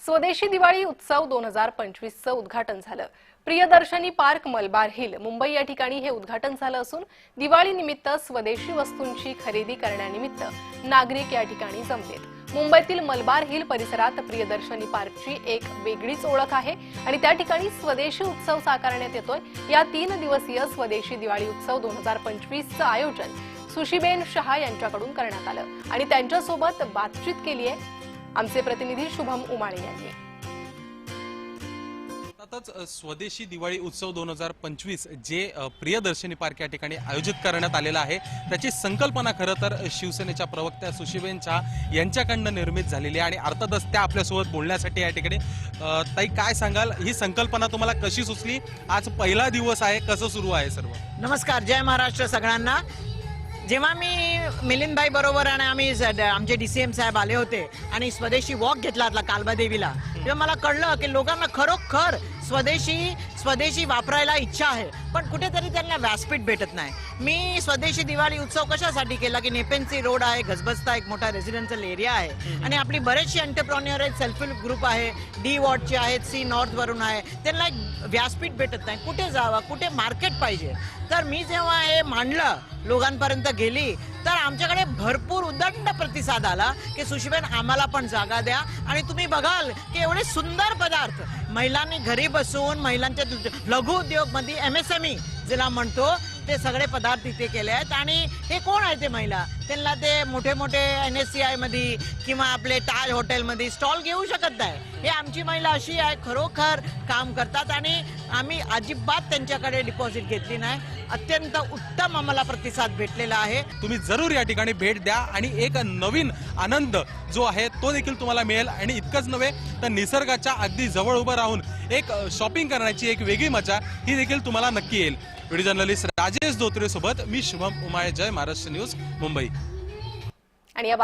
स्वदेशी दिवाळी उत्सव 2025चं उद्घाटन झालं। प्रियदर्शनी पार्क मलबार हिल मुंबई या ठिकाणी हे उद्घाटन झालं असून दिवाळी निमित्त स्वदेशी वस्तूंची खरेदी करण्यानिमित्त नागरिक या ठिकाणी जमलेत। मुंबईतील मलबार हिल परिसरात प्रियदर्शनी पार्कची एक वेगळीच ओळख आहे आणि त्या ठिकाणी स्वदेशी उत्सव साकारण्यात येतोय। या 3 दिवसीय स्वदेशी दिवाळी उत्सव 2025चं आयोजन सुशीबेन शहा यांच्याकडून करण्यात आलं आणि त्यांच्यासोबत बातचीत केली आहे आमचे प्रतिनिधी शुभम उमाळे यांनी। स्वदेशी दिवाळी उत्सव 2025 जे प्रियदर्शनी पार्क या ठिकाणी आयोजित करण्यात आलेला आहे त्याची संकल्पना खरं तर शिवसेनेच्या प्रवक्त्या सुशीबेन शहा यांच्याकडून निर्मित झालेली आहे आणि अर्थातच त्या आपल्यासोबत बोलण्यासाठी या ठिकाणी ताई काय सांगाल, ही संकल्पना तुम्हाला कशी सुचली? आज पहिला दिवस आहे, कसं सुरू आहे सर्व? नमस्कार, जय महाराष्ट्र सगळ्यांना। जेव्हा मी मिलिंद भाई बरोबर आणि आम्ही आमचे डीसीएम साहेब आले होते आणि स्वदेशी वॉक घेतला होता कालबादेवीला, तेव्हा मला कळलं की लोकांना खरोखर स्वदेशी वापरायला इच्छा आहे, पण कुठेतरी त्यांना व्यासपीठ भेटत नाही। मी स्वदेशी दिवाळी उत्सव कशासाठी केला की नेपेन्सी रोड आहे, गजबजता एक मोठा रेसिडेन्शियल एरिया आहे आणि आपली बरेचशी एंटरप्रेन्योर आहेत, सेल्फ हेल्प ग्रुप आहे, डी वॉर्डचे आहेत, सी नॉर्थ वरून आहे, त्यांना एक व्यासपीठ भेटत नाही, कुठे जावं, कुठे मार्केट पाहिजे। तर मी जेव्हा हे मांडलं, लोकांपर्यंत गेली, तर आमच्याकडे भरपूर उदंड प्रतिसाद आला की सुशीबेन आम्हाला पण जागा द्या। आणि तुम्ही बघाल की एवढे सुंदर पदार्थ महिलांनी घरी बसून महिलांच्या लघु उद्योग मध्ये MSME ज्याला म्हणतो ते सगळे पदार्थ इथे केले आहेत। आणि हे कोण आहे ते महिला, त्यांना ते मोठे मोठे NSCI मध्ये किंवा आपले ताज हॉटेल मध्ये स्टॉल घेऊ शकत नाही। हे आमची महिला अशी आहे, खरोखर काम करतात आणि आम्ही अजिबात त्यांच्याकडे डिपॉझिट घेतली नाही। अत्यंत उत्तम आम्हाला प्रतिसाद भेटलेला आहे। तुम्ही जरूर या ठिकाणी भेट द्या आणि एक नवीन आनंद जो आहे तो देखील तुम्हाला मिळेल। आणि इतकंच नव्हे तर निसर्गाच्या अगदी जवळ उभं राहून एक शॉपिंग करण्याची एक वेगळी मजा ही देखील तुम्हाला नक्की येईल। व्हिडिओ जर्नलिस्ट राजेश धोत्रे सोबत मी शुभम उमाळे, जय महाराष्ट्र न्यूज, मुंबई। आणि या